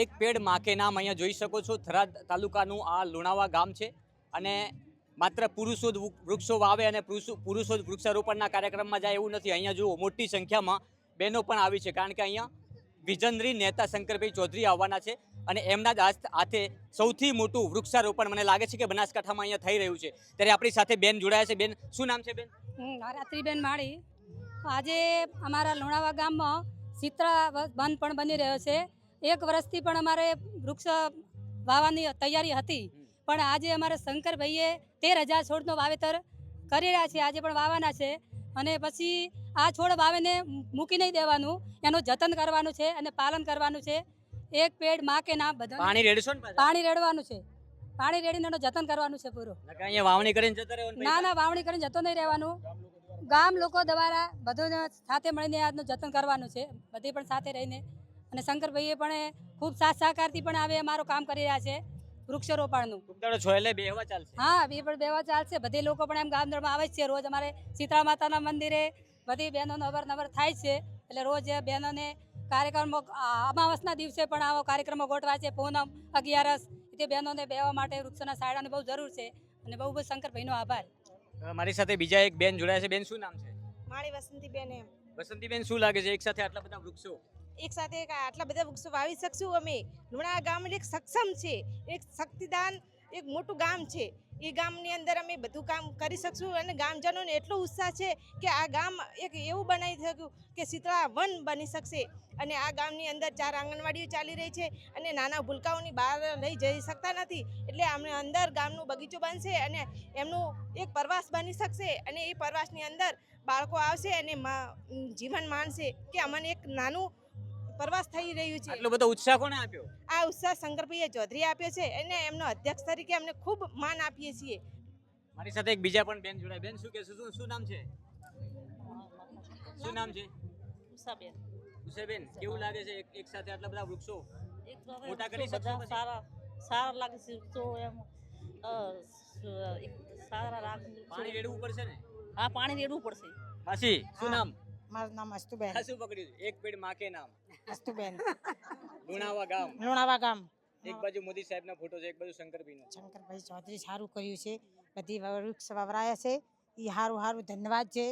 એક પેડ માકે નામ અહીંયા જોઈ શકો છો. થરાદ તાલુકાનું આ લુણાવા ગામ છે અને માત્ર પુરુષો જ વૃક્ષો વાવે અને પુરુષો જ વૃક્ષારોપણના કાર્યક્રમમાં જાય એવું નથી. અહીંયા જુઓ મોટી સંખ્યામાં બહેનો પણ આવી છે, કારણ કે અહીંયા વિઝનરી નેતા શંકરભાઈ ચૌધરી આવવાના છે અને એમના જ હાથે સૌથી મોટું વૃક્ષારોપણ મને લાગે છે કે બનાસકાંઠામાં અહીંયા થઈ રહ્યું છે. ત્યારે આપણી સાથે બેન જોડાયા છે. બેન, શું નામ છે બેન? રાત્રિબેન માળી. આજે અમારા લુણાવા ગામમાં શીતળા બંધ પણ બની રહ્યો છે. 1 વર્ષથી પણ અમારે વૃક્ષ વાવવાની તૈયારી હતી, પણ આજે અમારા શંકરભાઈએ 13,000 છોડનું વાવેતર કરી રહ્યા છે. આજે પણ વાવવાના છે અને પછી આ છોડ વાવીને મૂકી નહીં દેવાનું, એનું જતન કરવાનું છે અને પાલન કરવાનું છે. એક પેડ માં કે નામ બધા પાણી રેડશો ને? પાણી રેડવાનું છે. પાણી રેડીને એનું જતન કરવાનું છે પૂરું. અહીંયા વાવણી કરીને જતા રહેવાનું? ના, વાવણી કરીને જતો નહીં રહેવાનું. ગામ લોકો દ્વારા બધું સાથે મળીને આજનું જતન કરવાનું છે, બધી પણ સાથે રહીને. અને શંકરભાઈએ પણ ખૂબ સાથ સહકારથી પણ આવે અમારું કામ કરી રહ્યા છે વૃક્ષારોપણનું. હા, એ પણ બેવા ચાલશે. બધી લોકો પણ એમ ગામમાં આવે છે. રોજ અમારે શીતળા માતાના મંદિરે બધી બહેનોનો અવરનવર થાય છે, એટલે રોજ બહેનોને કાર્યક્રમો અમાવસના દિવસે પણ આવો કાર્યક્રમો ગોઠવા છે. પૂનમ, 11 તે બહેનોને બેવા માટે વૃક્ષોના સાયડાની બહુ જરૂર છે અને બહુ શંકરભાઈનો આભાર. મારી સાથે બીજા એક બેન જોડાયા છે. બેન, શું નામ છે? મારી વસંતીબેન. એમ વસંતીબેન, શું લાગે છે એક સાથે આટલા બધા વૃક્ષો? એક સાથે આટલા બધા વૃક્ષો વાવી શકશું અમે. લુણાવા ગામ એક સક્ષમ છે, એક શક્તિદાન, એક મોટું ગામ છે. એ ગામની અંદર અમે બધું કામ કરી શકશું અને ગામજનોને એટલો ઉત્સાહ છે કે આ ગામ એક એવું બનાવી શક્યું કે શીતળા વન બની શકશે. અને આ ગામની અંદર 4 આંગણવાડીઓ ચાલી રહી છે અને નાના ભૂલકાઓની બહાર લઈ જઈ શકતા નથી, એટલે અમને અંદર ગામનું બગીચો બનશે અને એમનું એક પ્રવાસ બની શકશે. અને એ પ્રવાસની અંદર બાળકો આવશે અને જીવન માણશે કે અમને એક નાનું પ્રવાસ થઈ રહ્યું છે. આટલો બધો ઉત્સાહ કોણે આપ્યો? આ ઉત્સાહ શંકરભાઈએ ચૌધરી આપ્યો છે અને એમનો અધ્યક્ષ તરીકે અમને ખૂબ માન આપીએ છીએ. મારી સાથે એક બીજા પણ બેન જોડાય. બેન, શું કહેશો? શું નામ છે? શું નામ છે? ઉષાબેન. ઉષાબેન, કેવું લાગે છે એક સાથે આટલા બધા વૃક્ષો મોટા કરી બધા સારા લાગે છે તો એમ સારા લાગે. પાણી રેડવું પડશે ને? હા, પાણી રેડવું પડશે. માસી, શું નામ? મારું નામ અસ્તુબેન. શું પકડ્યું? એક પેડ માકે નામ. અસ્તુબેન. લુણાવા ગામ. લુણાવા ગામ. એક બાજુ મોદી સાહેબના ફોટો છે, એક બાજુ શંકરભાઈનો. શંકરભાઈ ચૌધરી સારું કર્યું છે. બધી વૃક્ષ વવરાયા છે. એ સારું ધન્યવાદ છે.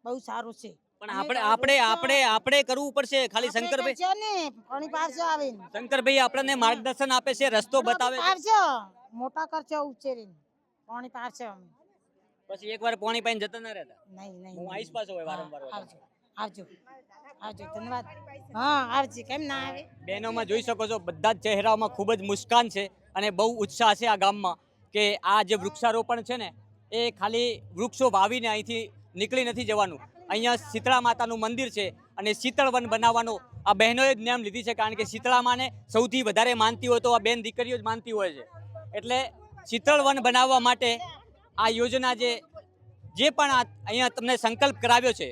બહુ સારું છે. પણ આપણે કરવું પડશે. ખાલી શંકરભાઈ ને પાણી પારશે આવીને. શંકરભાઈ આપણને માર્ગદર્શન આપે છે, રસ્તો બતાવે છે. પારશે, મોટા કરશે ઉછેરીને પાણી પારશે. અમે પછી એકવાર પાણી પાઈને જતા ના રહેતા. નહીં, હું આઈસ પાછો હોય વારંવાર. આવજો ધન્યવાદ. હા, આવજે. કેમ ના આવે? બહેનોમાં જોઈ શકો છો, બધા જ ચહેરામાં ખૂબ જ મુસ્કાન છે અને બહુ ઉત્સાહ છે આ ગામમાં કે આ જે વૃક્ષારોપણ છે ને એ ખાલી વૃક્ષો વાવીને અહીંથી નીકળી નથી જવાનું. અહીંયા શીતળા માતાનું મંદિર છે અને શીતળ વન બનાવવાનો આ બહેનોએ જ નિયમ લીધી છે, કારણ કે શીતળા માને સૌથી વધારે માનતી હોય તો આ બેન દીકરીઓ જ માનતી હોય છે. એટલે શીતળ વન બનાવવા માટે આ યોજના જે પણ અહીંયા તમને સંકલ્પ કરાવ્યો છે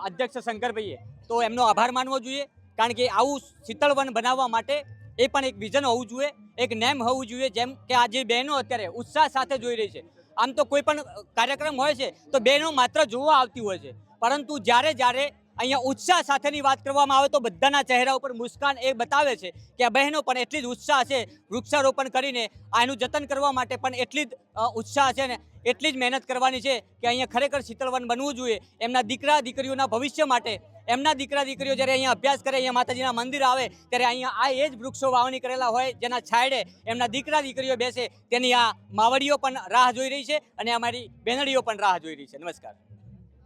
અધ્યક્ષ શંકરભાઈએ, તો એમનો આભાર માનવો જોઈએ. કારણ કે આવું શીતળ વન બનાવવા માટે એ પણ એક વિઝન હોવું જોઈએ, એક નેમ હોવું જોઈએ. જેમ કે આ જે બહેનો અત્યારે ઉત્સાહ સાથે જોઈ રહી છે. આમ તો કોઈ પણ કાર્યક્રમ હોય છે તો બહેનો માત્ર જોવા આવતી હોય છે, પરંતુ જ્યારે અહીંયા ઉત્સાહ સાથેની વાત કરવામાં આવે તો બધાના ચહેરા ઉપર મુસ્કાન એ બતાવે છે કે આ બહેનો પણ એટલી જ ઉત્સાહ છે. વૃક્ષારોપણ કરીને આનું જતન કરવા માટે પણ એટલી જ ઉત્સાહ છે ને એટલી જ મહેનત કરવાની છે કે અહીંયા ખરેખર શીતળવન બનવું જોઈએ. એમના દીકરા દીકરીઓના ભવિષ્ય માટે, એમના દીકરા દીકરીઓ જ્યારે અહીંયા અભ્યાસ કરે, અહીંયા માતાજીના મંદિર આવે ત્યારે અહીંયા એ જ વૃક્ષો વાવણી કરેલા હોય જેના છાયડે એમના દીકરા દીકરીઓ બેસે, તેની આ માવડીઓ પણ રાહ જોઈ રહી છે અને અમારી બહેનડીઓ પણ રાહ જોઈ રહી છે. નમસ્કાર.